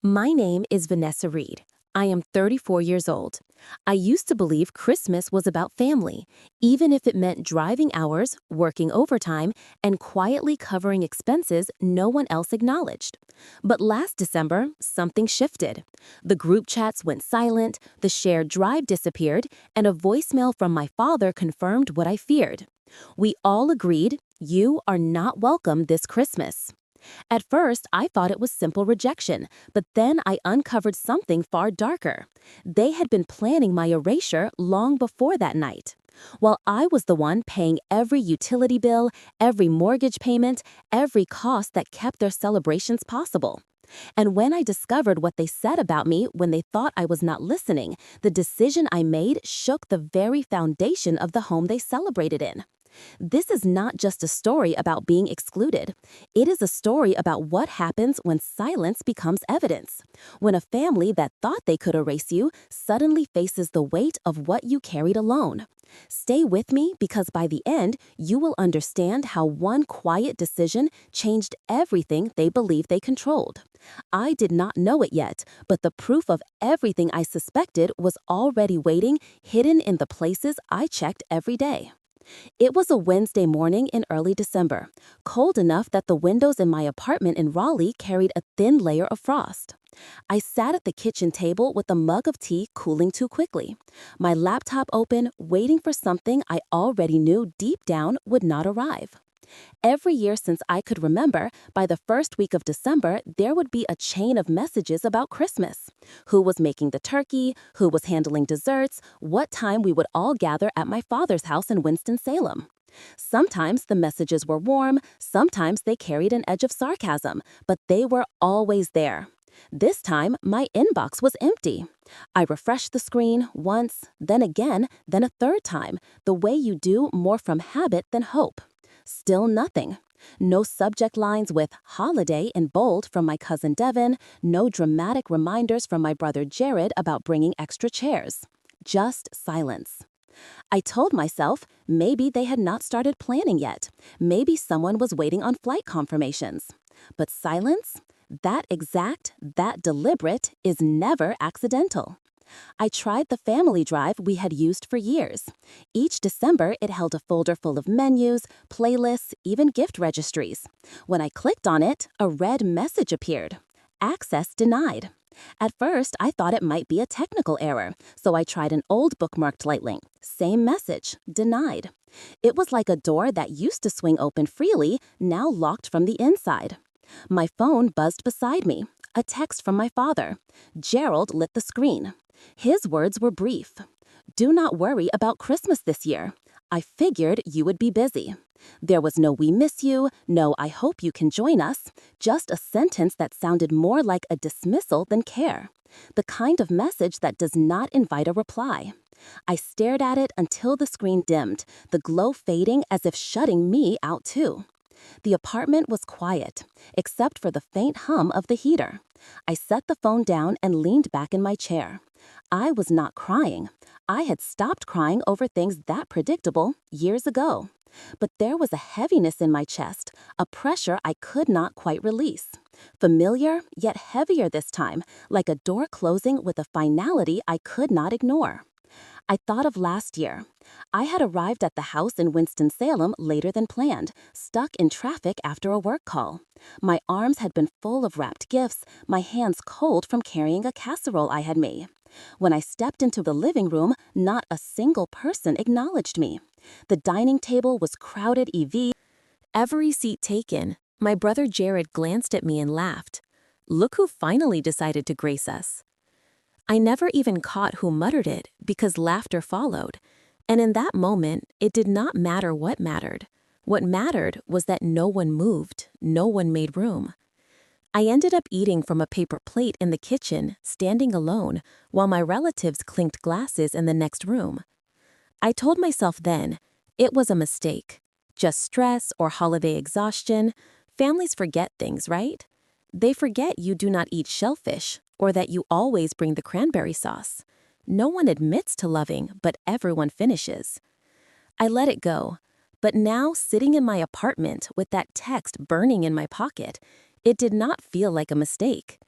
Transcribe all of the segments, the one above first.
My name is Vanessa Reed. I am 34 years old. I used to believe Christmas was about family, even if it meant driving hours, working overtime, and quietly covering expenses no one else acknowledged. But last December, something shifted. The group chats went silent, the shared drive disappeared, and a voicemail from my father confirmed what I feared. We all agreed, "You are not welcome this Christmas." At first, I thought it was simple rejection, but then I uncovered something far darker. They had been planning my erasure long before that night. While I was the one paying every utility bill, every mortgage payment, every cost that kept their celebrations possible. And when I discovered what they said about me when they thought I was not listening, the decision I made shook the very foundation of the home they celebrated in. This is not just a story about being excluded. It is a story about what happens when silence becomes evidence. When a family that thought they could erase you suddenly faces the weight of what you carried alone. Stay with me because by the end, you will understand how one quiet decision changed everything they believed they controlled. I did not know it yet, but the proof of everything I suspected was already waiting, hidden in the places I checked every day. It was a Wednesday morning in early December, cold enough that the windows in my apartment in Raleigh carried a thin layer of frost. I sat at the kitchen table with a mug of tea cooling too quickly, my laptop open, waiting for something I already knew deep down would not arrive. Every year since I could remember, by the first week of December, there would be a chain of messages about Christmas. Who was making the turkey, who was handling desserts, what time we would all gather at my father's house in Winston-Salem. Sometimes the messages were warm, sometimes they carried an edge of sarcasm, but they were always there. This time, my inbox was empty. I refreshed the screen once, then again, then a third time, the way you do more from habit than hope. Still nothing. No subject lines with "holiday" in bold from my cousin Devin, no dramatic reminders from my brother Jared about bringing extra chairs. Just silence. I told myself maybe they had not started planning yet. Maybe someone was waiting on flight confirmations. But silence? That exact, that deliberate, is never accidental. I tried the family drive we had used for years. Each December, it held a folder full of menus, playlists, even gift registries. When I clicked on it, a red message appeared. Access denied. At first, I thought it might be a technical error, so I tried an old bookmarked light link. Same message, denied. It was like a door that used to swing open freely, now locked from the inside. My phone buzzed beside me. A text from my father. Gerald lit the screen. His words were brief. "Do not worry about Christmas this year. I figured you would be busy." There was no "we miss you," no "I hope you can join us," just a sentence that sounded more like a dismissal than care. The kind of message that does not invite a reply. I stared at it until the screen dimmed, the glow fading as if shutting me out too. The apartment was quiet, except for the faint hum of the heater. I set the phone down and leaned back in my chair. I was not crying. I had stopped crying over things that predictable years ago. But there was a heaviness in my chest, a pressure I could not quite release. Familiar, yet heavier this time, like a door closing with a finality I could not ignore. I thought of last year. I had arrived at the house in Winston-Salem later than planned, stuck in traffic after a work call. My arms had been full of wrapped gifts, my hands cold from carrying a casserole I had made. When I stepped into the living room, not a single person acknowledged me. The dining table was crowded every seat taken. My brother Jared glanced at me and laughed. Look who finally decided to grace us. I never even caught who muttered it because laughter followed. And in that moment, it did not matter what mattered. What mattered was that no one moved, no one made room. I ended up eating from a paper plate in the kitchen, standing alone, while my relatives clinked glasses in the next room. I told myself then, it was a mistake. Just stress or holiday exhaustion. Families forget things, right? They forget you do not eat shellfish, or that you always bring the cranberry sauce. No one admits to loving, but everyone finishes. I let it go. But now, sitting in my apartment with that text burning in my pocket, it did not feel like a mistake.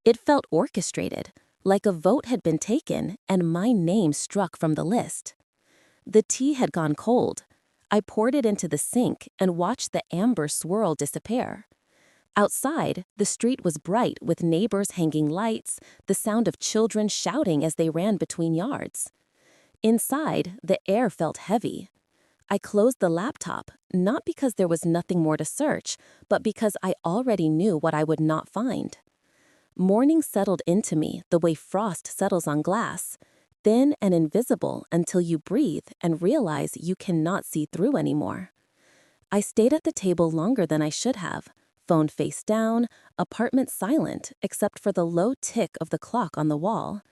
It felt orchestrated, like a vote had been taken and my name struck from the list. The tea had gone cold. I poured it into the sink and watched the amber swirl disappear. Outside, the street was bright with neighbors hanging lights, the sound of children shouting as they ran between yards. Inside, the air felt heavy. I closed the laptop, not because there was nothing more to search, but because I already knew what I would not find. Morning settled into me the way frost settles on glass, thin and invisible until you breathe and realize you cannot see through anymore. I stayed at the table longer than I should have, phone face down, apartment silent except for the low tick of the clock on the wall.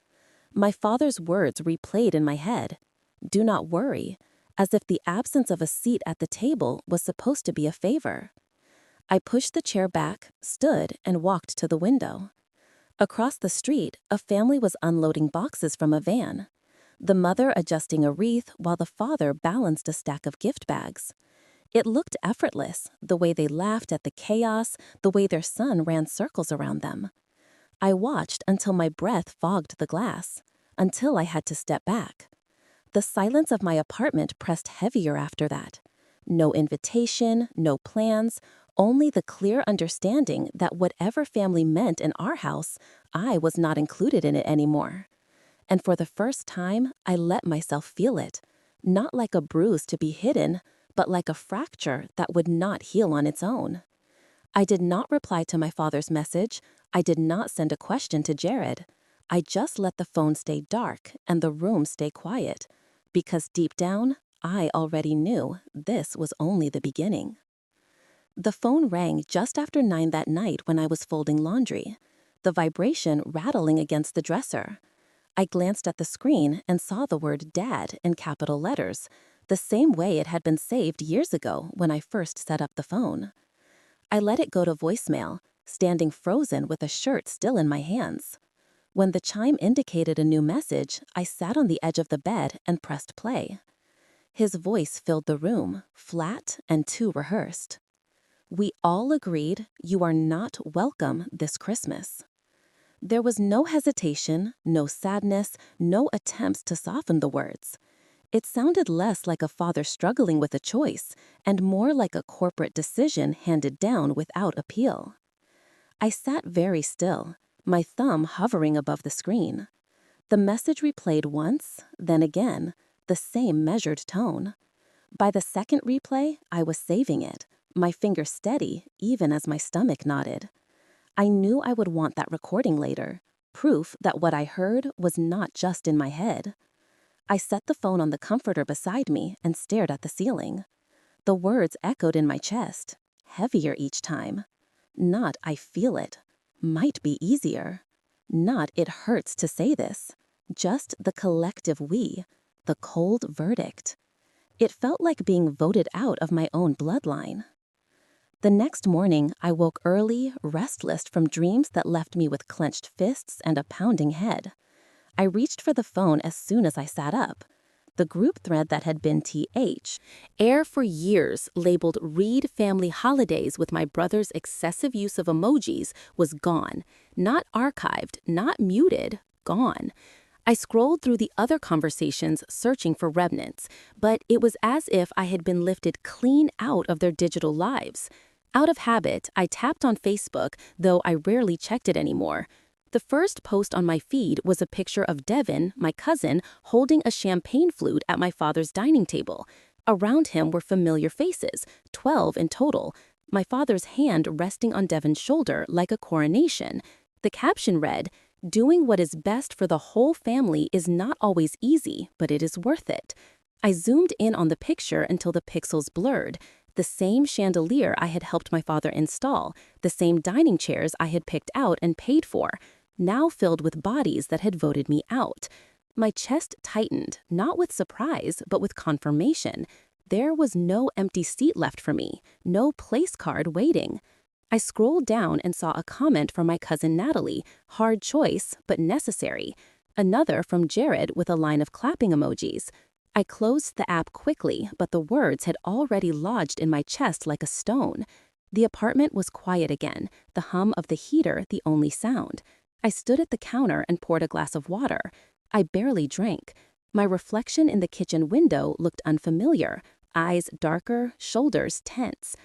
My father's words replayed in my head. Do not worry, as if the absence of a seat at the table was supposed to be a favor. I pushed the chair back, stood, and walked to the window. Across the street, a family was unloading boxes from a van. The mother adjusting a wreath while the father balanced a stack of gift bags. It looked effortless, the way they laughed at the chaos, the way their son ran circles around them. I watched until my breath fogged the glass, until I had to step back. The silence of my apartment pressed heavier after that. No invitation, no plans, only the clear understanding that whatever family meant in our house, I was not included in it anymore. And for the first time, I let myself feel it, not like a bruise to be hidden, but like a fracture that would not heal on its own. I did not reply to my father's message. I did not send a question to Jared. I just let the phone stay dark and the room stay quiet, because deep down, I already knew this was only the beginning. The phone rang just after 9 that night when I was folding laundry, the vibration rattling against the dresser. I glanced at the screen and saw the word Dad in capital letters, the same way it had been saved years ago when I first set up the phone. I let it go to voicemail, standing frozen with a shirt still in my hands. When the chime indicated a new message, I sat on the edge of the bed and pressed play. His voice filled the room, flat and too rehearsed. We all agreed you are not welcome this Christmas. There was no hesitation, no sadness, no attempts to soften the words. It sounded less like a father struggling with a choice and more like a corporate decision handed down without appeal. I sat very still, my thumb hovering above the screen. The message replayed once, then again, the same measured tone. By the second replay, I was saving it, my finger steady even as my stomach nodded. I knew I would want that recording later, proof that what I heard was not just in my head. I set the phone on the comforter beside me and stared at the ceiling. The words echoed in my chest, heavier each time. Not I feel it, might be easier. Not it hurts to say this, just the collective we, the cold verdict. It felt like being voted out of my own bloodline. The next morning, I woke early, restless from dreams that left me with clenched fists and a pounding head. I reached for the phone as soon as I sat up. The group thread that had been air for years, labeled Read Family Holidays with my brother's excessive use of emojis, was gone. Not archived, not muted, gone. I scrolled through the other conversations searching for remnants, but it was as if I had been lifted clean out of their digital lives. Out of habit, I tapped on Facebook, though I rarely checked it anymore. The first post on my feed was a picture of Devin, my cousin, holding a champagne flute at my father's dining table. Around him were familiar faces, 12 in total, my father's hand resting on Devin's shoulder like a coronation. The caption read, "Doing what is best for the whole family is not always easy, but it is worth it." I zoomed in on the picture until the pixels blurred. The same chandelier I had helped my father install, the same dining chairs I had picked out and paid for, now filled with bodies that had voted me out. My chest tightened, not with surprise, but with confirmation. There was no empty seat left for me, no place card waiting. I scrolled down and saw a comment from my cousin Natalie, hard choice, but necessary. Another from Jared with a line of clapping emojis. I closed the app quickly, but the words had already lodged in my chest like a stone. The apartment was quiet again, the hum of the heater the only sound. I stood at the counter and poured a glass of water. I barely drank. My reflection in the kitchen window looked unfamiliar, eyes darker, shoulders tense.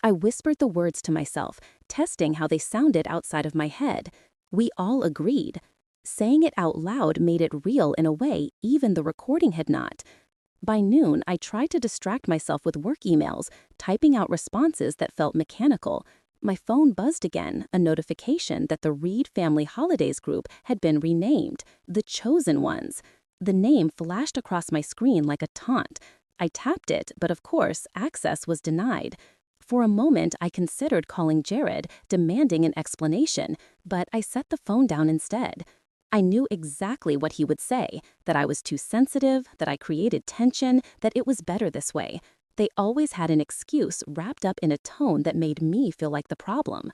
I whispered the words to myself, testing how they sounded outside of my head. We all agreed. Saying it out loud made it real in a way even the recording had not. By noon, I tried to distract myself with work emails, typing out responses that felt mechanical. My phone buzzed again, a notification that the Reed Family Holidays group had been renamed, The Chosen Ones. The name flashed across my screen like a taunt. I tapped it, but of course, access was denied. For a moment, I considered calling Jared, demanding an explanation, but I set the phone down instead. I knew exactly what he would say, that I was too sensitive, that I created tension, that it was better this way. They always had an excuse wrapped up in a tone that made me feel like the problem.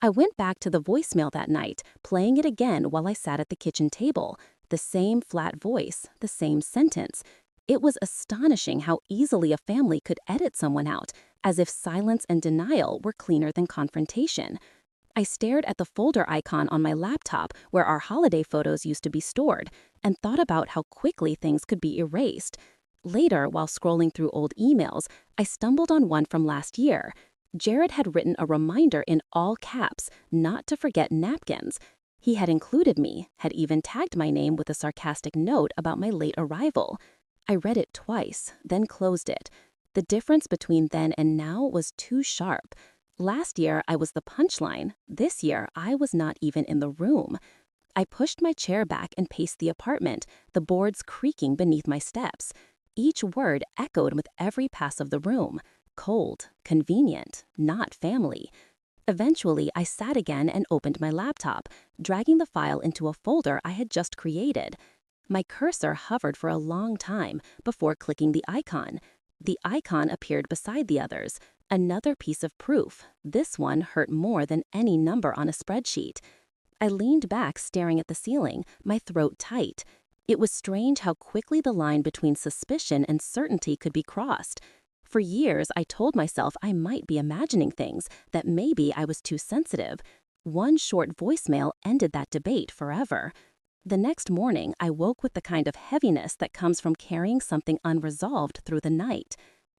I went back to the voicemail that night, playing it again while I sat at the kitchen table. The same flat voice, the same sentence. It was astonishing how easily a family could edit someone out, as if silence and denial were cleaner than confrontation. I stared at the folder icon on my laptop where our holiday photos used to be stored and thought about how quickly things could be erased. Later, while scrolling through old emails, I stumbled on one from last year. Jared had written a reminder in all caps not to forget napkins. He had included me, had even tagged my name with a sarcastic note about my late arrival. I read it twice, then closed it. The difference between then and now was too sharp. Last year, I was the punchline. This year, I was not even in the room. I pushed my chair back and paced the apartment, the boards creaking beneath my steps. Each word echoed with every pass of the room. Cold, convenient, not family. Eventually, I sat again and opened my laptop, dragging the file into a folder I had just created. My cursor hovered for a long time before clicking the icon. The icon appeared beside the others. Another piece of proof. This one hurt more than any number on a spreadsheet. I leaned back, staring at the ceiling, my throat tight. It was strange how quickly the line between suspicion and certainty could be crossed. For years, I told myself I might be imagining things, that maybe I was too sensitive. One short voicemail ended that debate forever. The next morning, I woke with the kind of heaviness that comes from carrying something unresolved through the night.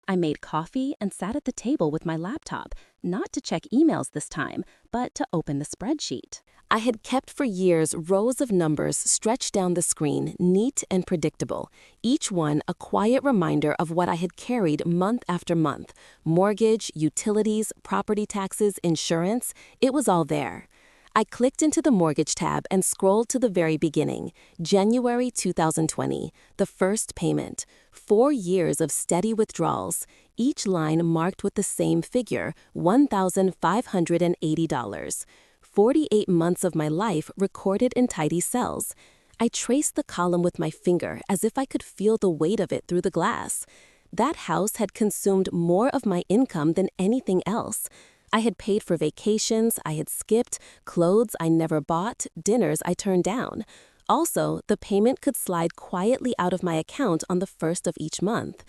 I made coffee and sat at the table with my laptop, not to check emails this time, but to open the spreadsheet. I had kept for years rows of numbers stretched down the screen, neat and predictable, each one a quiet reminder of what I had carried month after month. Mortgage, utilities, property taxes, insurance, it was all there. I clicked into the mortgage tab and scrolled to the very beginning, January 2020, the first payment. 4 years of steady withdrawals, each line marked with the same figure, $1,580. 48 months of my life recorded in tidy cells. I traced the column with my finger as if I could feel the weight of it through the glass. That house had consumed more of my income than anything else. I had paid for vacations I had skipped, clothes I never bought, dinners I turned down. Also, the payment could slide quietly out of my account on the first of each month.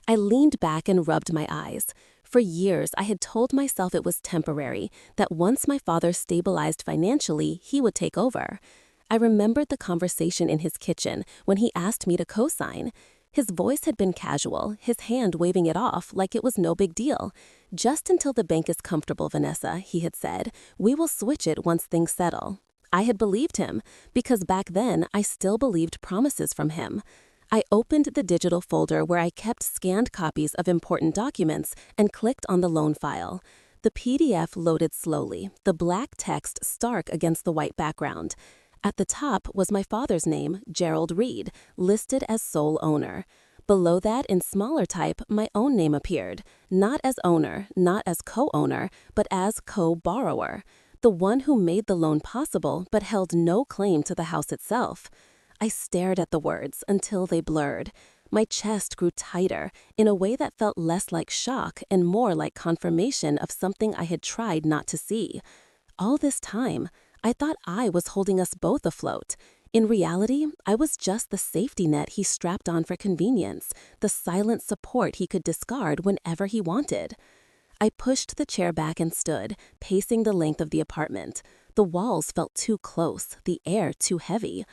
I leaned back and rubbed my eyes. For years, I had told myself it was temporary, that once my father stabilized financially, he would take over. I remembered the conversation in his kitchen when he asked me to co-sign. His voice had been casual, his hand waving it off like it was no big deal. Just until the bank is comfortable, Vanessa, he had said. We will switch it once things settle. I had believed him, because back then I still believed promises from him. I opened the digital folder where I kept scanned copies of important documents and clicked on the loan file. The PDF loaded slowly, the black text stark against the white background. At the top was my father's name, Gerald Reed, listed as sole owner. Below that, in smaller type, my own name appeared, not as owner, not as co-owner, but as co-borrower, the one who made the loan possible but held no claim to the house itself. I stared at the words until they blurred. My chest grew tighter in a way that felt less like shock and more like confirmation of something I had tried not to see. All this time, I thought I was holding us both afloat. In reality, I was just the safety net he strapped on for convenience, the silent support he could discard whenever he wanted. I pushed the chair back and stood, pacing the length of the apartment. The walls felt too close, the air too heavy.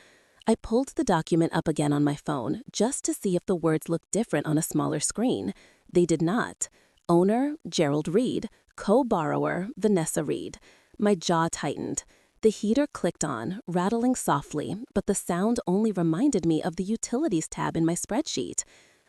I pulled the document up again on my phone just to see if the words looked different on a smaller screen. They did not. Owner, Gerald Reed. Co-borrower, Vanessa Reed. My jaw tightened. The heater clicked on, rattling softly, but the sound only reminded me of the Utilities tab in my spreadsheet.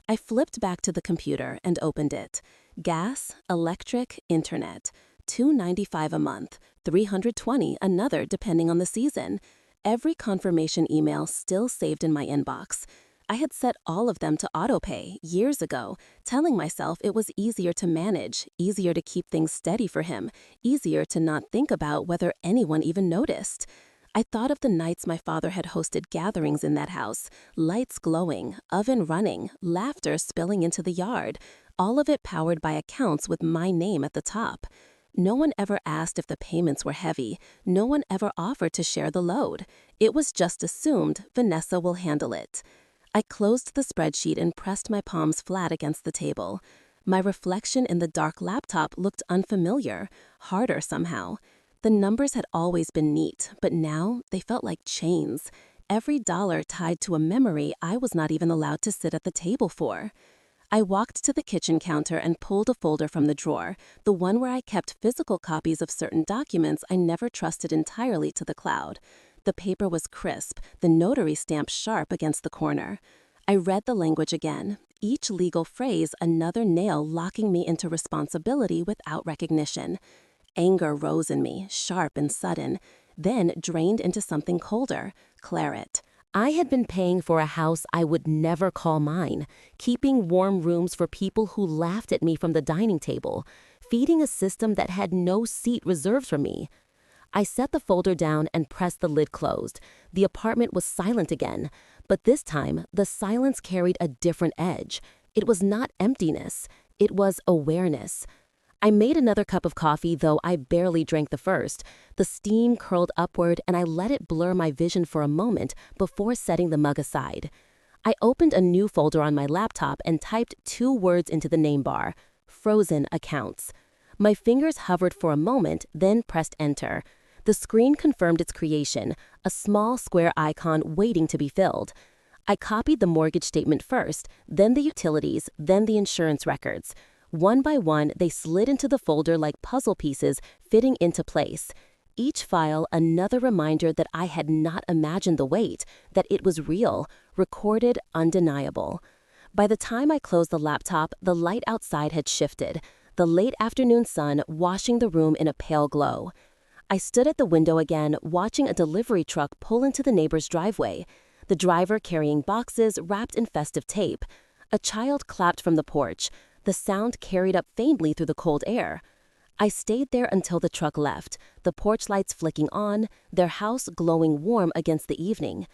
I flipped back to the computer and opened it. Gas, electric, internet. $295 a month, $320 another depending on the season. Every confirmation email still saved in my inbox. I had set all of them to autopay years ago, telling myself it was easier to manage, easier to keep things steady for him, easier to not think about whether anyone even noticed. I thought of the nights my father had hosted gatherings in that house, lights glowing, oven running, laughter spilling into the yard, all of it powered by accounts with my name at the top. No one ever asked if the payments were heavy. No one ever offered to share the load. It was just assumed Vanessa will handle it. I closed the spreadsheet and pressed my palms flat against the table. My reflection in the dark laptop looked unfamiliar, harder somehow. The numbers had always been neat, but now they felt like chains. Every dollar tied to a memory I was not even allowed to sit at the table for. I walked to the kitchen counter and pulled a folder from the drawer, the one where I kept physical copies of certain documents I never trusted entirely to the cloud. The paper was crisp, the notary stamp sharp against the corner. I read the language again, each legal phrase another nail locking me into responsibility without recognition. Anger rose in me, sharp and sudden, then drained into something colder, claret. I had been paying for a house I would never call mine, keeping warm rooms for people who laughed at me from the dining table, feeding a system that had no seat reserved for me. I set the folder down and pressed the lid closed. The apartment was silent again, but this time the silence carried a different edge. It was not emptiness, it was awareness. I made another cup of coffee, though I barely drank the first. The steam curled upward, and I let it blur my vision for a moment before setting the mug aside. I opened a new folder on my laptop and typed 2 words into the name bar: frozen accounts. My fingers hovered for a moment, then pressed enter. The screen confirmed its creation, a small square icon waiting to be filled. I copied the mortgage statement first, then the utilities, then the insurance records. One by one, they slid into the folder like puzzle pieces fitting into place. Each file another reminder that I had not imagined the weight, that it was real, recorded, undeniable. By the time I closed the laptop, the light outside had shifted, the late afternoon sun washing the room in a pale glow. I stood at the window again, watching a delivery truck pull into the neighbor's driveway, the driver carrying boxes wrapped in festive tape. A child clapped from the porch. The sound carried up faintly through the cold air. I stayed there until the truck left, the porch lights flicking on, their house glowing warm against the evening.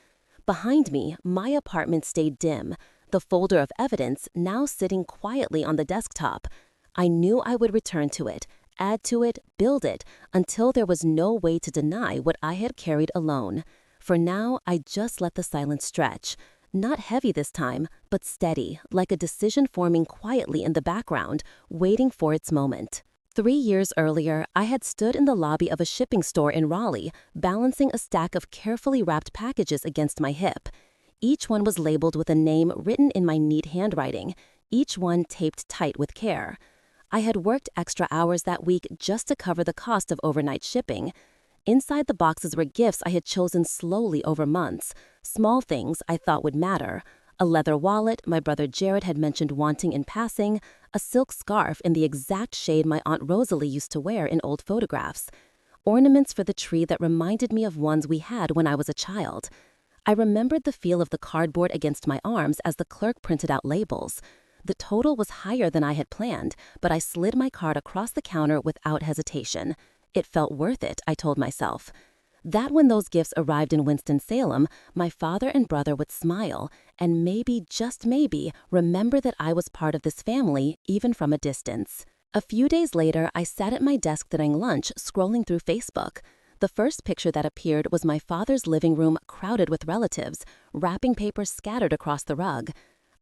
Behind me, my apartment stayed dim, the folder of evidence now sitting quietly on the desktop. I knew I would return to it, add to it, build it, until there was no way to deny what I had carried alone. For now, I just let the silence stretch. Not heavy this time, but steady, like a decision forming quietly in the background, waiting for its moment. 3 years earlier, I had stood in the lobby of a shipping store in Raleigh, balancing a stack of carefully wrapped packages against my hip. Each one was labeled with a name written in my neat handwriting, each one taped tight with care. I had worked extra hours that week just to cover the cost of overnight shipping. Inside the boxes were gifts I had chosen slowly over months, small things I thought would matter. A leather wallet my brother Jared had mentioned wanting in passing, a silk scarf in the exact shade my Aunt Rosalie used to wear in old photographs, ornaments for the tree that reminded me of ones we had when I was a child. I remembered the feel of the cardboard against my arms as the clerk printed out labels. The total was higher than I had planned, but I slid my card across the counter without hesitation. It felt worth it, I told myself. That when those gifts arrived in Winston-Salem, my father and brother would smile and maybe, just maybe, remember that I was part of this family, even from a distance. A few days later, I sat at my desk during lunch, scrolling through Facebook. The first picture that appeared was my father's living room crowded with relatives, wrapping paper scattered across the rug.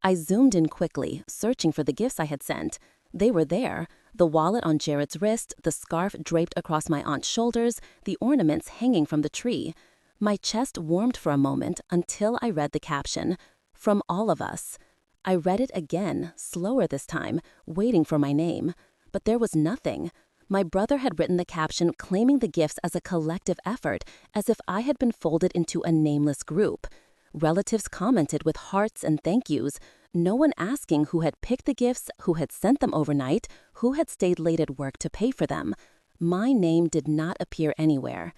I zoomed in quickly, searching for the gifts I had sent. They were there, the wallet on Jared's wrist, the scarf draped across my aunt's shoulders, the ornaments hanging from the tree. My chest warmed for a moment until I read the caption, "From all of us." I read it again, slower this time, waiting for my name. But there was nothing. My brother had written the caption claiming the gifts as a collective effort, as if I had been folded into a nameless group. Relatives commented with hearts and thank yous, no one asking who had picked the gifts, who had sent them overnight, who had stayed late at work to pay for them. My name did not appear anywhere.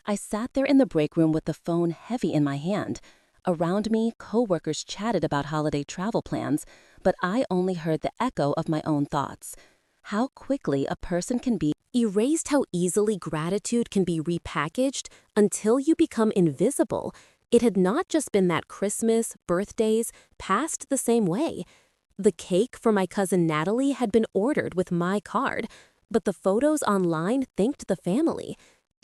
I sat there in the break room with the phone heavy in my hand. Around me, coworkers chatted about holiday travel plans, but I only heard the echo of my own thoughts. How quickly a person can be erased, how easily gratitude can be repackaged until you become invisible. It had not just been that Christmas, birthdays, passed the same way. The cake for my cousin Natalie had been ordered with my card, but the photos online thanked the family.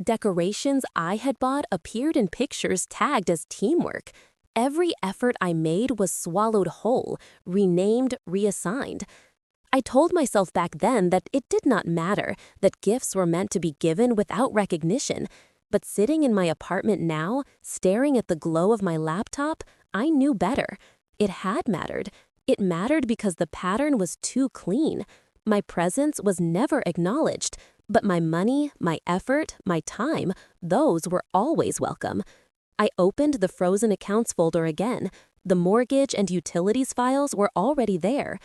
Decorations I had bought appeared in pictures tagged as teamwork. Every effort I made was swallowed whole, renamed, reassigned. I told myself back then that it did not matter, that gifts were meant to be given without recognition. But sitting in my apartment now, staring at the glow of my laptop, I knew better. It had mattered. It mattered because the pattern was too clean. My presence was never acknowledged, but my money, my effort, my time, those were always welcome. I opened the frozen accounts folder again. The mortgage and utilities files were already there.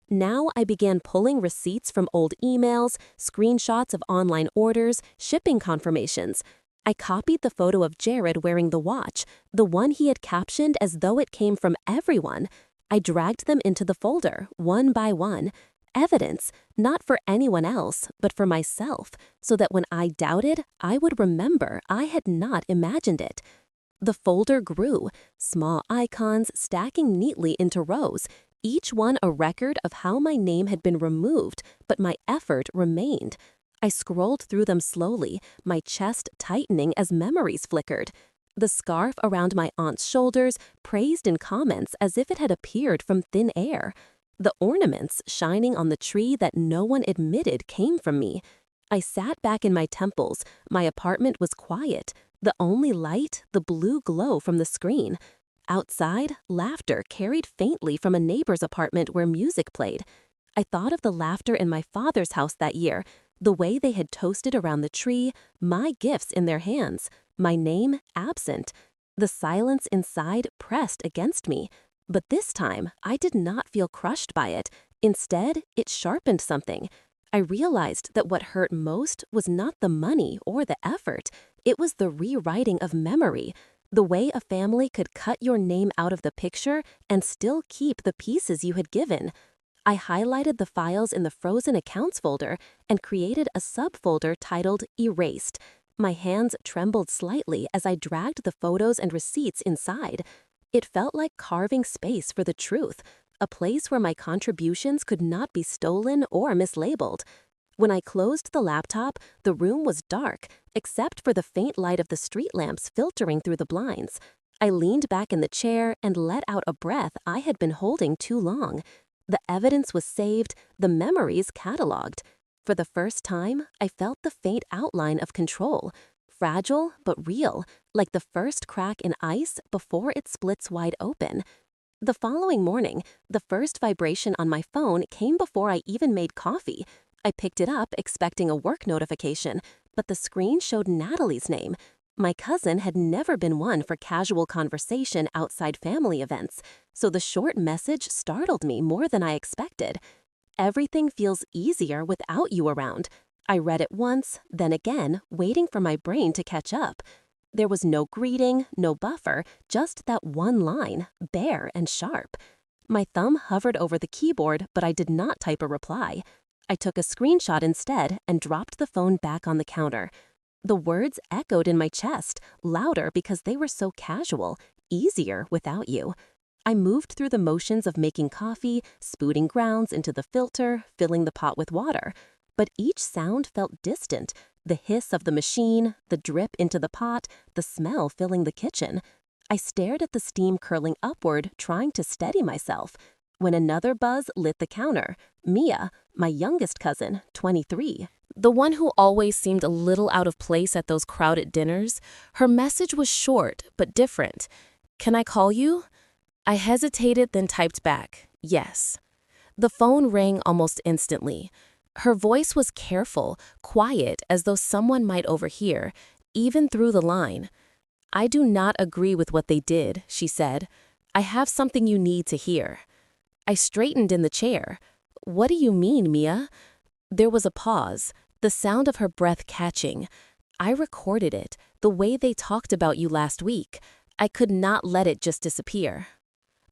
Now I began pulling receipts from old emails, screenshots of online orders, shipping confirmations. I copied the photo of Jared wearing the watch, the one he had captioned as though it came from everyone. I dragged them into the folder, one by one. Evidence, not for anyone else, but for myself, so that when I doubted, I would remember I had not imagined it. The folder grew, small icons stacking neatly into rows, each one a record of how my name had been removed, but my effort remained. I scrolled through them slowly, my chest tightening as memories flickered. The scarf around my aunt's shoulders praised in comments as if it had appeared from thin air. The ornaments shining on the tree that no one admitted came from me. I sat back in my temples. My apartment was quiet. The only light, the blue glow from the screen. Outside, laughter carried faintly from a neighbor's apartment where music played. I thought of the laughter in my father's house that year, the way they had toasted around the tree, my gifts in their hands, my name absent. The silence inside pressed against me. But this time, I did not feel crushed by it. Instead, it sharpened something. I realized that what hurt most was not the money or the effort. It was the rewriting of memory. The way a family could cut your name out of the picture and still keep the pieces you had given. I highlighted the files in the frozen accounts folder and created a subfolder titled Erased. My hands trembled slightly as I dragged the photos and receipts inside. It felt like carving space for the truth, a place where my contributions could not be stolen or mislabeled. When I closed the laptop, the room was dark, except for the faint light of the street lamps filtering through the blinds. I leaned back in the chair and let out a breath I had been holding too long. The evidence was saved, the memories cataloged. For the first time, I felt the faint outline of control. Fragile, but real, like the first crack in ice before it splits wide open. The following morning, the first vibration on my phone came before I even made coffee. I picked it up expecting a work notification, but the screen showed Natalie's name. My cousin had never been one for casual conversation outside family events, so the short message startled me more than I expected. Everything feels easier without you around. I read it once, then again, waiting for my brain to catch up. There was no greeting, no buffer, just that one line, bare and sharp. My thumb hovered over the keyboard, but I did not type a reply. I took a screenshot instead and dropped the phone back on the counter. The words echoed in my chest, louder because they were so casual, easier without you. I moved through the motions of making coffee, spooting grounds into the filter, filling the pot with water. But each sound felt distant, the hiss of the machine, the drip into the pot, the smell filling the kitchen. I stared at the steam curling upward, trying to steady myself. when another buzz lit the counter. Mia, my youngest cousin, 23. The one who always seemed a little out of place at those crowded dinners. Her message was short, but different. "Can I call you?" I hesitated, then typed back, "Yes." The phone rang almost instantly. Her voice was careful, quiet, as though someone might overhear, even through the line. "I do not agree with what they did," she said. "I have something you need to hear." I straightened in the chair. "What do you mean, Mia?" There was a pause, the sound of her breath catching. "I recorded it, the way they talked about you last week. I could not let it just disappear."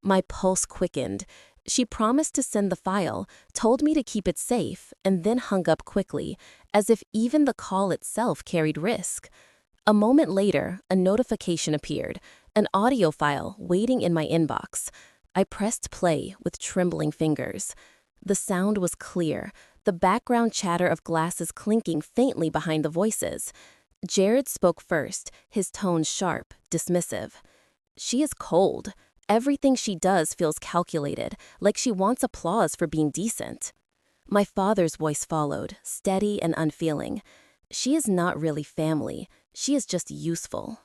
My pulse quickened. She promised to send the file, told me to keep it safe, and then hung up quickly, as if even the call itself carried risk. A moment later, a notification appeared, an audio file waiting in my inbox. I pressed play with trembling fingers. The sound was clear, the background chatter of glasses clinking faintly behind the voices. Jared spoke first, his tone sharp, dismissive. "She is cold. Everything she does feels calculated, like she wants applause for being decent." My father's voice followed, steady and unfeeling. "She is not really family. She is just useful."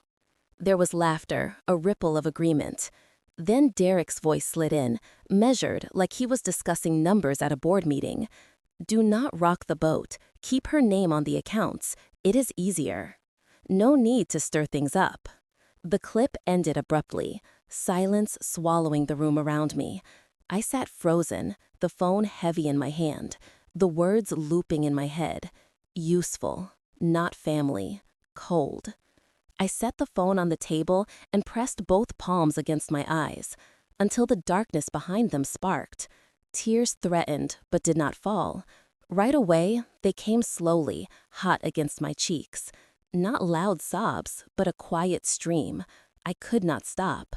There was laughter, a ripple of agreement. Then Derek's voice slid in, measured like he was discussing numbers at a board meeting. "Do not rock the boat. Keep her name on the accounts. It is easier. No need to stir things up." The clip ended abruptly, silence swallowing the room around me. I sat frozen, the phone heavy in my hand, the words looping in my head. Useful, not family, cold. I set the phone on the table and pressed both palms against my eyes, until the darkness behind them sparked. Tears threatened, but did not fall. Right away, they came slowly, hot against my cheeks. Not loud sobs, but a quiet stream. I could not stop.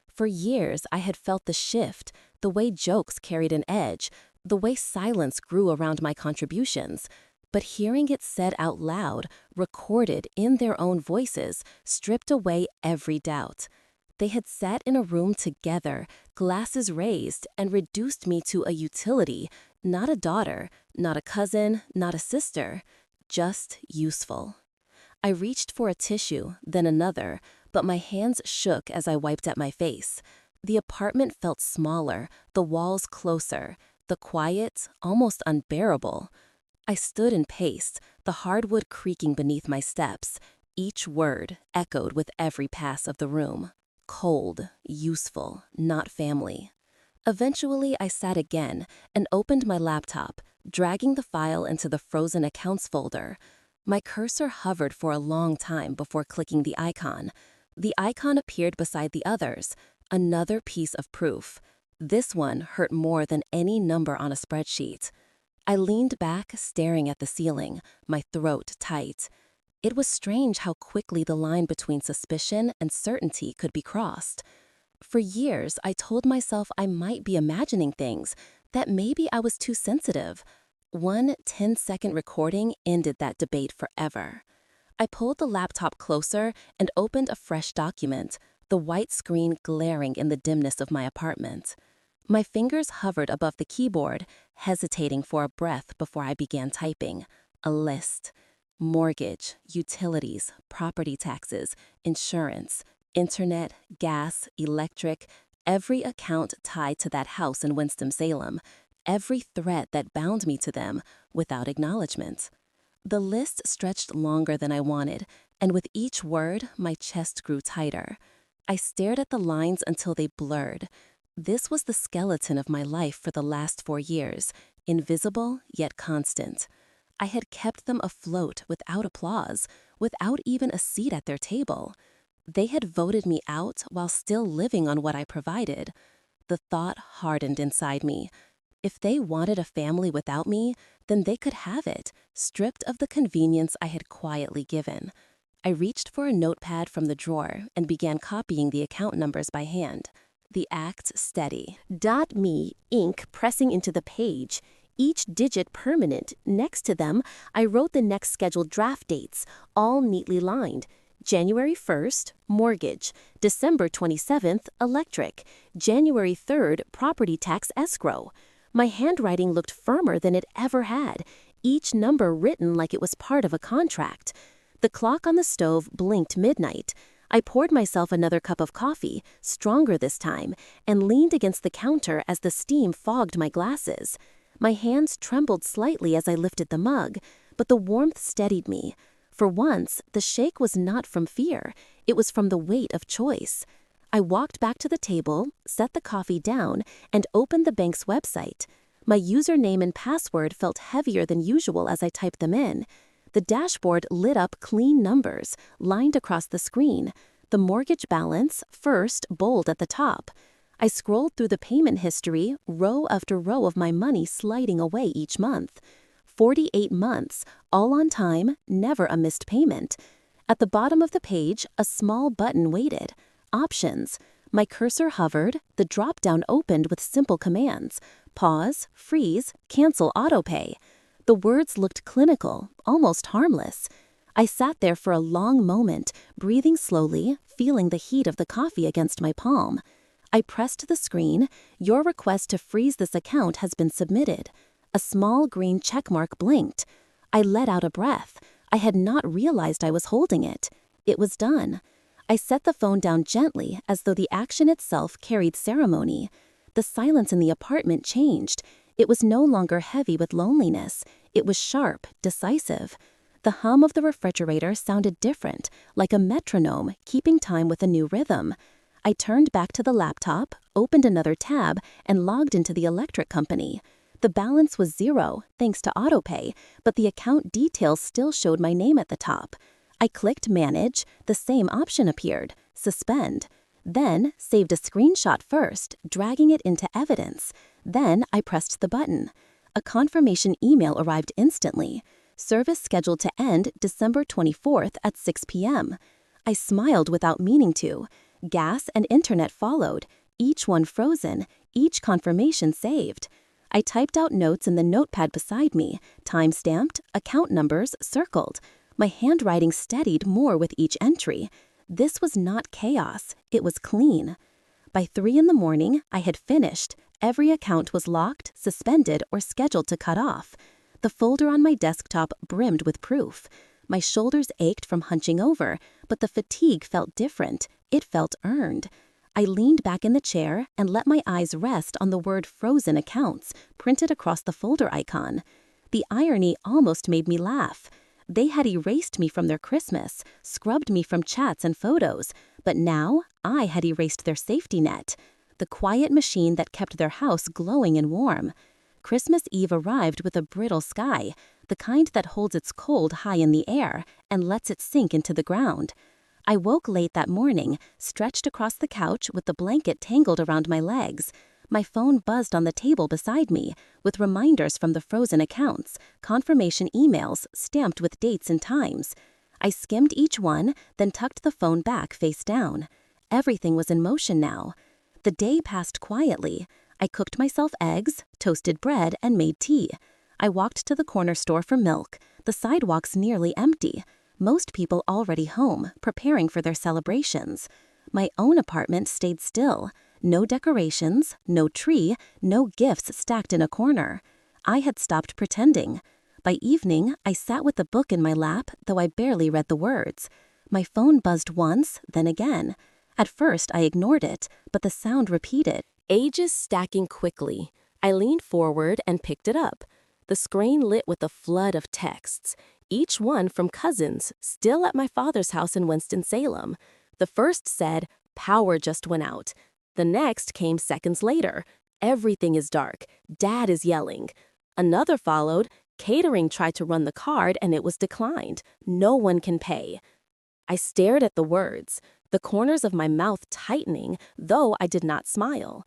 For years, I had felt the shift, the way jokes carried an edge, the way silence grew around my contributions. But hearing it said out loud, recorded in their own voices, stripped away every doubt. They had sat in a room together, glasses raised, and reduced me to a utility, not a daughter, not a cousin, not a sister, just useful. I reached for a tissue, then another, but my hands shook as I wiped at my face. The apartment felt smaller, the walls closer, the quiet almost unbearable. I stood and paced, the hardwood creaking beneath my steps. Each word echoed with every pass of the room. Cold, useful, not family. Eventually, I sat again and opened my laptop, dragging the file into the frozen accounts folder. My cursor hovered for a long time before clicking the icon. The icon appeared beside the others, another piece of proof. This one hurt more than any number on a spreadsheet. I leaned back, staring at the ceiling, my throat tight. It was strange how quickly the line between suspicion and certainty could be crossed. For years, I told myself I might be imagining things, that maybe I was too sensitive. One 10-second recording ended that debate forever. I pulled the laptop closer and opened a fresh document, the white screen glaring in the dimness of my apartment. My fingers hovered above the keyboard, hesitating for a breath before I began typing. A list. Mortgage, utilities, property taxes, insurance, internet, gas, electric, every account tied to that house in Winston-Salem, every threat that bound me to them without acknowledgement. The list stretched longer than I wanted, and with each word, my chest grew tighter. I stared at the lines until they blurred. This was the skeleton of my life for the last 4 years, invisible yet constant. I had kept them afloat without applause, without even a seat at their table. They had voted me out while still living on what I provided. The thought hardened inside me. If they wanted a family without me, then they could have it, stripped of the convenience I had quietly given. I reached for a notepad from the drawer and began copying the account numbers by hand. The act steady. .me, ink pressing into the page, each digit permanent. Next to them, I wrote the next scheduled draft dates, all neatly lined. January 1st, mortgage. December 27th, electric. January 3rd, property tax escrow. My handwriting looked firmer than it ever had, each number written like it was part of a contract. The clock on the stove blinked midnight. I poured myself another cup of coffee, stronger this time, and leaned against the counter as the steam fogged my glasses. My hands trembled slightly as I lifted the mug, but the warmth steadied me. For once, the shake was not from fear. It was from the weight of choice. I walked back to the table, set the coffee down, and opened the bank's website. My username and password felt heavier than usual as I typed them in. The dashboard lit up clean numbers, lined across the screen. The mortgage balance, first, bold at the top. I scrolled through the payment history, row after row of my money sliding away each month. 48 months, all on time, never a missed payment. At the bottom of the page, a small button waited. Options. My cursor hovered, the drop-down opened with simple commands. Pause, freeze, cancel autopay. The words looked clinical, almost harmless. I sat there for a long moment, breathing slowly, feeling the heat of the coffee against my palm. I pressed the screen. Your request to freeze this account has been submitted. A small green checkmark blinked. I let out a breath. I had not realized I was holding it. It was done. I set the phone down gently as though the action itself carried ceremony. The silence in the apartment changed. It was no longer heavy with loneliness. It was sharp, decisive. The hum of the refrigerator sounded different, like a metronome keeping time with a new rhythm. I turned back to the laptop, opened another tab, and logged into the electric company. The balance was 0, thanks to autopay, but the account details still showed my name at the top. I clicked Manage. The same option appeared, Suspend. Then, saved a screenshot first, dragging it into evidence. Then, I pressed the button. A confirmation email arrived instantly. Service scheduled to end December 24th at 6 p.m. I smiled without meaning to. Gas and internet followed, each one frozen, each confirmation saved. I typed out notes in the notepad beside me, time-stamped, account numbers circled. My handwriting steadied more with each entry. This was not chaos, it was clean. By 3 in the morning, I had finished. Every account was locked, suspended, or scheduled to cut off. The folder on my desktop brimmed with proof. My shoulders ached from hunching over, but the fatigue felt different. It felt earned. I leaned back in the chair and let my eyes rest on the word frozen accounts printed across the folder icon. The irony almost made me laugh. They had erased me from their Christmas, scrubbed me from chats and photos, but now I had erased their safety net, the quiet machine that kept their house glowing and warm. Christmas Eve arrived with a brittle sky, the kind that holds its cold high in the air and lets it sink into the ground. I woke late that morning, stretched across the couch with the blanket tangled around my legs. My phone buzzed on the table beside me, with reminders from the frozen accounts, confirmation emails stamped with dates and times. I skimmed each one, then tucked the phone back face down. Everything was in motion now. The day passed quietly. I cooked myself eggs, toasted bread, and made tea. I walked to the corner store for milk, the sidewalks nearly empty. Most people already home, preparing for their celebrations. My own apartment stayed still. No decorations, no tree, no gifts stacked in a corner. I had stopped pretending. By evening, I sat with the book in my lap, though I barely read the words. My phone buzzed once, then again. At first, I ignored it, but the sound repeated. Ages stacking quickly. I leaned forward and picked it up. The screen lit with a flood of texts, each one from cousins, still at my father's house in Winston-Salem. The first said, "Power just went out." The next came seconds later. "Everything is dark. Dad is yelling." Another followed, "Catering tried to run the card and it was declined. No one can pay." I stared at the words, the corners of my mouth tightening, though I did not smile.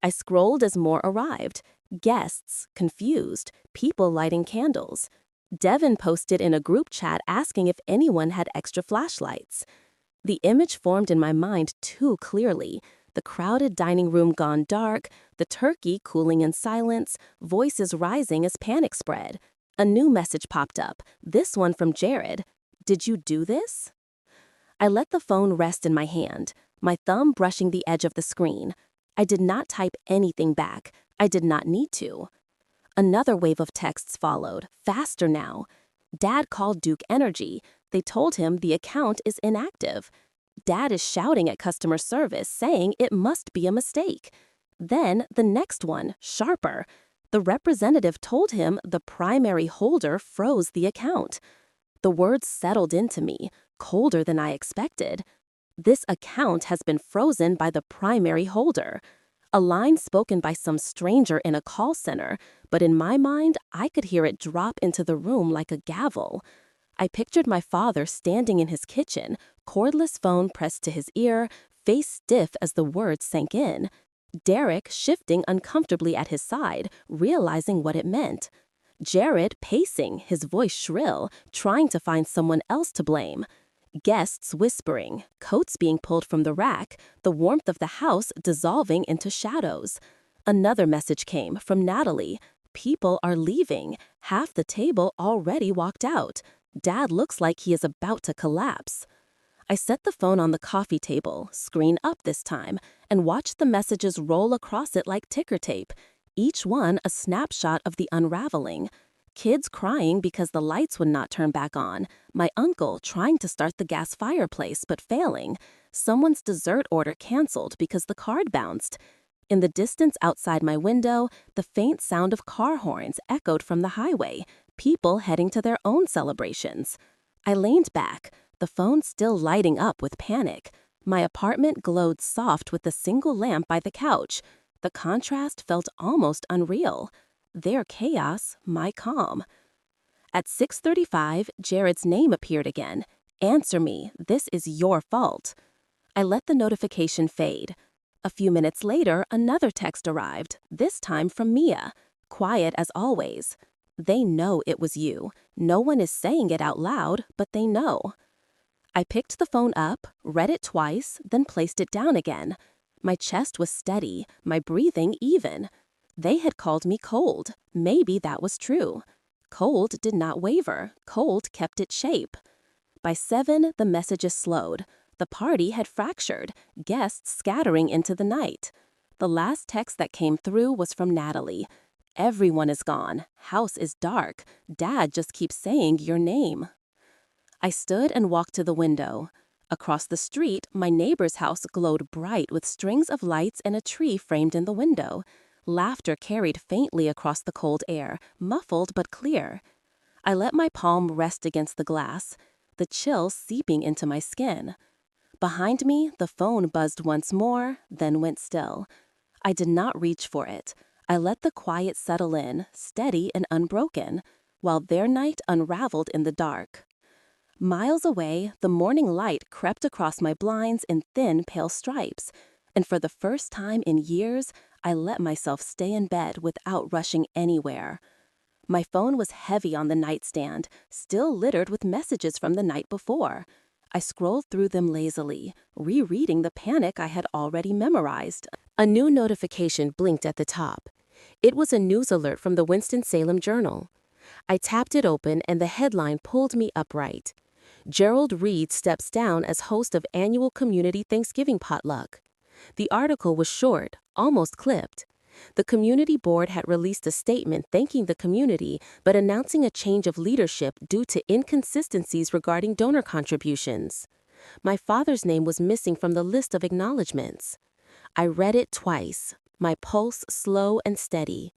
I scrolled as more arrived. Guests, confused, people lighting candles. Devin posted in a group chat asking if anyone had extra flashlights. The image formed in my mind too clearly. The crowded dining room gone dark, the turkey cooling in silence, voices rising as panic spread. A new message popped up, this one from Jared. "Did you do this?" I let the phone rest in my hand, my thumb brushing the edge of the screen. I did not type anything back. I did not need to. Another wave of texts followed, faster now. Dad called Duke Energy. They told him the account is inactive. Dad is shouting at customer service, saying it must be a mistake. Then the next one, sharper. The representative told him the primary holder froze the account. The words settled into me, colder than I expected. This account has been frozen by the primary holder. A line spoken by some stranger in a call center, but in my mind, I could hear it drop into the room like a gavel. I pictured my father standing in his kitchen, cordless phone pressed to his ear, face stiff as the words sank in. Derek shifting uncomfortably at his side, realizing what it meant. Jared pacing, his voice shrill, trying to find someone else to blame. Guests whispering, coats being pulled from the rack, the warmth of the house dissolving into shadows. Another message came from Natalie. People are leaving. Half the table already walked out. Dad looks like he is about to collapse. I set the phone on the coffee table, screen up this time, and watched the messages roll across it like ticker tape, each one a snapshot of the unraveling. Kids crying because the lights would not turn back on, my uncle trying to start the gas fireplace but failing, someone's dessert order canceled because the card bounced. In the distance outside my window, the faint sound of car horns echoed from the highway, people heading to their own celebrations. I leaned back, the phone still lighting up with panic. My apartment glowed soft with the single lamp by the couch. The contrast felt almost unreal. Their chaos, my calm. At 6:35, Jared's name appeared again. Answer me, this is your fault. I let the notification fade. A few minutes later, another text arrived, this time from Mia. Quiet as always. They know it was you. No one is saying it out loud, but they know. I picked the phone up, read it twice, then placed it down again. My chest was steady, my breathing even. They had called me cold. Maybe that was true. Cold did not waver. Cold kept its shape. By 7, the messages slowed. The party had fractured, guests scattering into the night. The last text that came through was from Natalie. Everyone is gone. House is dark. Dad just keeps saying your name. I stood and walked to the window. Across the street, my neighbor's house glowed bright with strings of lights and a tree framed in the window. Laughter carried faintly across the cold air, muffled but clear. I let my palm rest against the glass, the chill seeping into my skin. Behind me, the phone buzzed once more, then went still. I did not reach for it. I let the quiet settle in, steady and unbroken, while their night unraveled in the dark. Miles away, the morning light crept across my blinds in thin, pale stripes, and for the first time in years, I let myself stay in bed without rushing anywhere. My phone was heavy on the nightstand, still littered with messages from the night before. I scrolled through them lazily, rereading the panic I had already memorized. A new notification blinked at the top. It was a news alert from the Winston-Salem Journal. I tapped it open and the headline pulled me upright. Gerald Reed steps down as host of annual community Thanksgiving potluck. The article was short, almost clipped. The community board had released a statement thanking the community but announcing a change of leadership due to inconsistencies regarding donor contributions. My father's name was missing from the list of acknowledgments. I read it twice, my pulse slow and steady.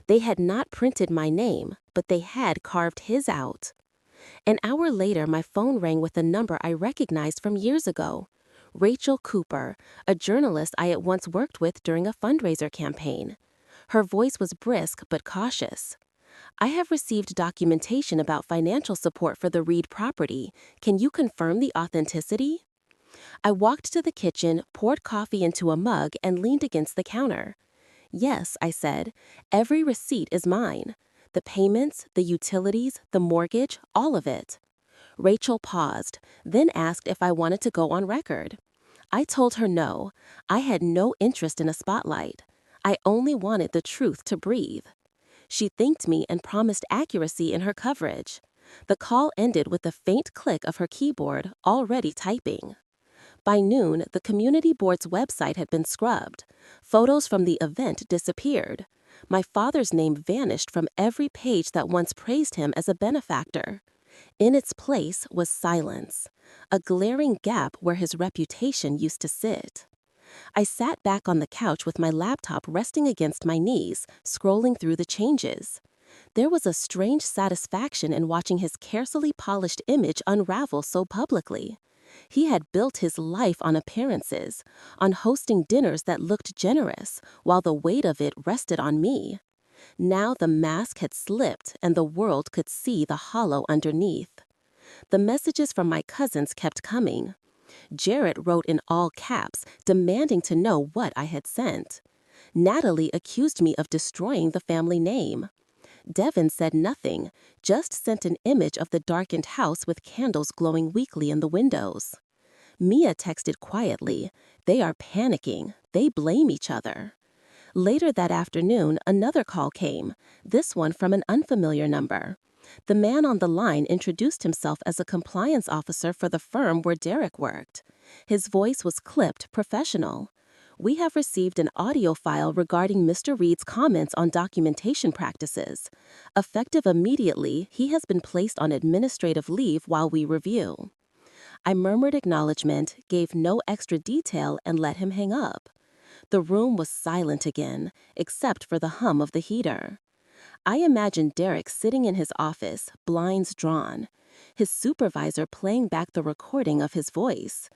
They had not printed my name, but they had carved his out. An hour later, my phone rang with a number I recognized from years ago. Rachel Cooper, a journalist I had once worked with during a fundraiser campaign. Her voice was brisk but cautious. I have received documentation about financial support for the Reed property. Can you confirm the authenticity? I walked to the kitchen, poured coffee into a mug, and leaned against the counter. Yes, I said, every receipt is mine. The payments, the utilities, the mortgage, all of it. Rachel paused, then asked if I wanted to go on record. I told her no. I had no interest in a spotlight. I only wanted the truth to breathe. She thanked me and promised accuracy in her coverage. The call ended with the faint click of her keyboard, already typing. By noon, the community board's website had been scrubbed. Photos from the event disappeared. My father's name vanished from every page that once praised him as a benefactor. In its place was silence, a glaring gap where his reputation used to sit. I sat back on the couch with my laptop resting against my knees, scrolling through the changes. There was a strange satisfaction in watching his carefully polished image unravel so publicly. He had built his life on appearances, on hosting dinners that looked generous, while the weight of it rested on me. Now the mask had slipped and the world could see the hollow underneath. The messages from my cousins kept coming. Jarrett wrote in all caps, demanding to know what I had sent. Natalie accused me of destroying the family name. Devin said nothing, just sent an image of the darkened house with candles glowing weakly in the windows. Mia texted quietly, "They are panicking. They blame each other." Later that afternoon, another call came, this one from an unfamiliar number. The man on the line introduced himself as a compliance officer for the firm where Derek worked. His voice was clipped, professional. "We have received an audio file regarding Mr. Reed's comments on documentation practices. Effective immediately, he has been placed on administrative leave while we review." I murmured acknowledgement, gave no extra detail, and let him hang up. The room was silent again, except for the hum of the heater. I imagined Derek sitting in his office, blinds drawn, his supervisor playing back the recording of his voice.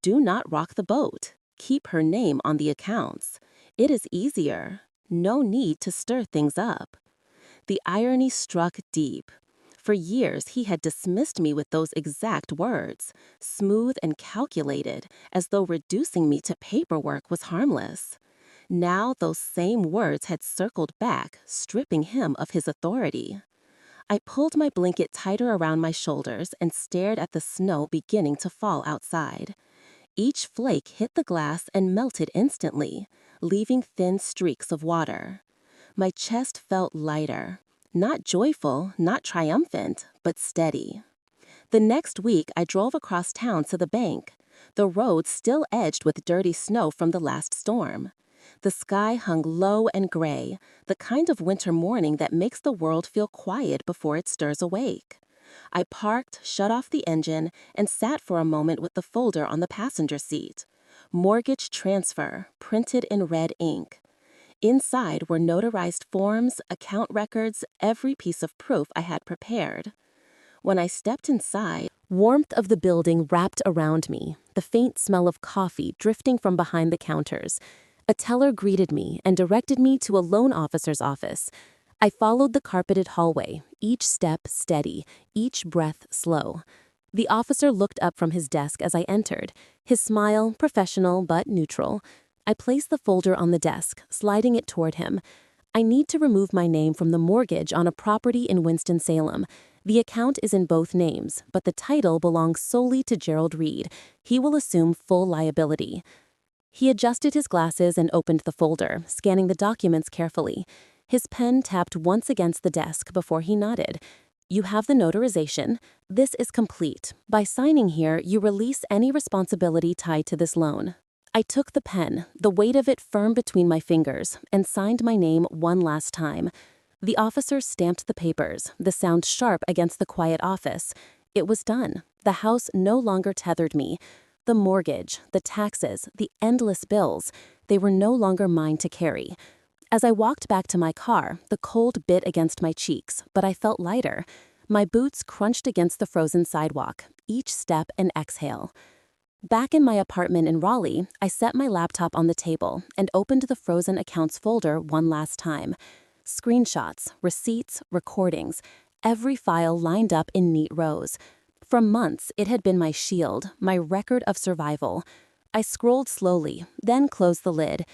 "Do not rock the boat. Keep her name on the accounts. It is easier. No need to stir things up." The irony struck deep. For years, he had dismissed me with those exact words, smooth and calculated, as though reducing me to paperwork was harmless. Now those same words had circled back, stripping him of his authority. I pulled my blanket tighter around my shoulders and stared at the snow beginning to fall outside. Each flake hit the glass and melted instantly, leaving thin streaks of water. My chest felt lighter. Not joyful, not triumphant, but steady. The next week, I drove across town to the bank, the road still edged with dirty snow from the last storm. The sky hung low and gray, the kind of winter morning that makes the world feel quiet before it stirs awake. I parked, shut off the engine, and sat for a moment with the folder on the passenger seat. Mortgage transfer, printed in red ink. Inside were notarized forms, account records, every piece of proof I had prepared. When I stepped inside, warmth of the building wrapped around me, the faint smell of coffee drifting from behind the counters. A teller greeted me and directed me to a loan officer's office. I followed the carpeted hallway, each step steady, each breath slow. The officer looked up from his desk as I entered, his smile professional but neutral. I placed the folder on the desk, sliding it toward him. "I need to remove my name from the mortgage on a property in Winston-Salem. The account is in both names, but the title belongs solely to Gerald Reed. He will assume full liability." He adjusted his glasses and opened the folder, scanning the documents carefully. His pen tapped once against the desk before he nodded. "You have the notarization. This is complete. By signing here, you release any responsibility tied to this loan." I took the pen, the weight of it firm between my fingers, and signed my name one last time. The officer stamped the papers, the sound sharp against the quiet office. It was done. The house no longer tethered me. The mortgage, the taxes, the endless bills, they were no longer mine to carry. As I walked back to my car, the cold bit against my cheeks, but I felt lighter. My boots crunched against the frozen sidewalk, each step an exhale. Back in my apartment in Raleigh, I set my laptop on the table and opened the frozen accounts folder one last time. Screenshots, receipts, recordings, every file lined up in neat rows. For months, it had been my shield, my record of survival. I scrolled slowly, then closed the lid.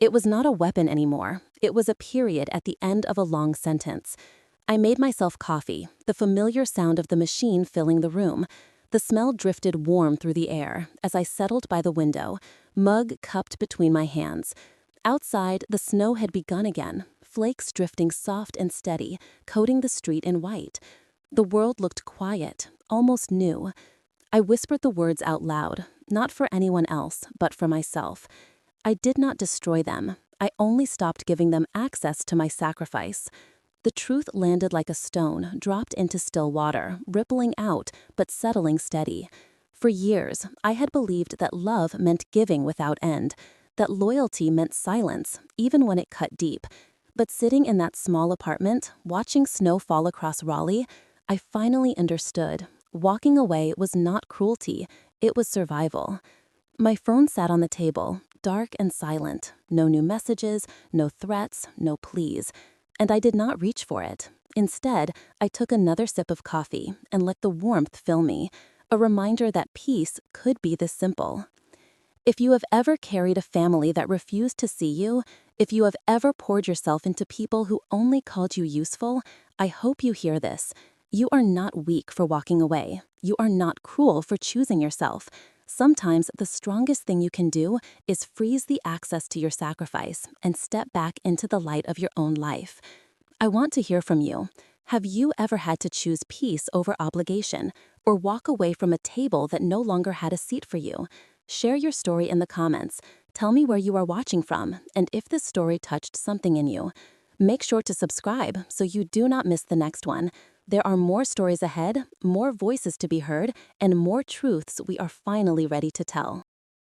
It was not a weapon anymore. It was a period at the end of a long sentence. I made myself coffee, the familiar sound of the machine filling the room. The smell drifted warm through the air as I settled by the window, mug cupped between my hands. Outside, the snow had begun again, flakes drifting soft and steady, coating the street in white. The world looked quiet, almost new. I whispered the words out loud, not for anyone else, but for myself. I did not destroy them. I only stopped giving them access to my sacrifice. The truth landed like a stone, dropped into still water, rippling out, but settling steady. For years, I had believed that love meant giving without end, that loyalty meant silence, even when it cut deep. But sitting in that small apartment, watching snow fall across Raleigh, I finally understood. Walking away was not cruelty, it was survival. My phone sat on the table, dark and silent. No new messages, no threats, no pleas. And I did not reach for it. Instead, I took another sip of coffee and let the warmth fill me, a reminder that peace could be this simple. If you have ever carried a family that refused to see you, if you have ever poured yourself into people who only called you useful, I hope you hear this. You are not weak for walking away. You are not cruel for choosing yourself. Sometimes the strongest thing you can do is freeze the access to your sacrifice and step back into the light of your own life. I want to hear from you. Have you ever had to choose peace over obligation, or walk away from a table that no longer had a seat for you? Share your story in the comments. Tell me where you are watching from, and if this story touched something in you. Make sure to subscribe so you do not miss the next one. There are more stories ahead, more voices to be heard, and more truths we are finally ready to tell.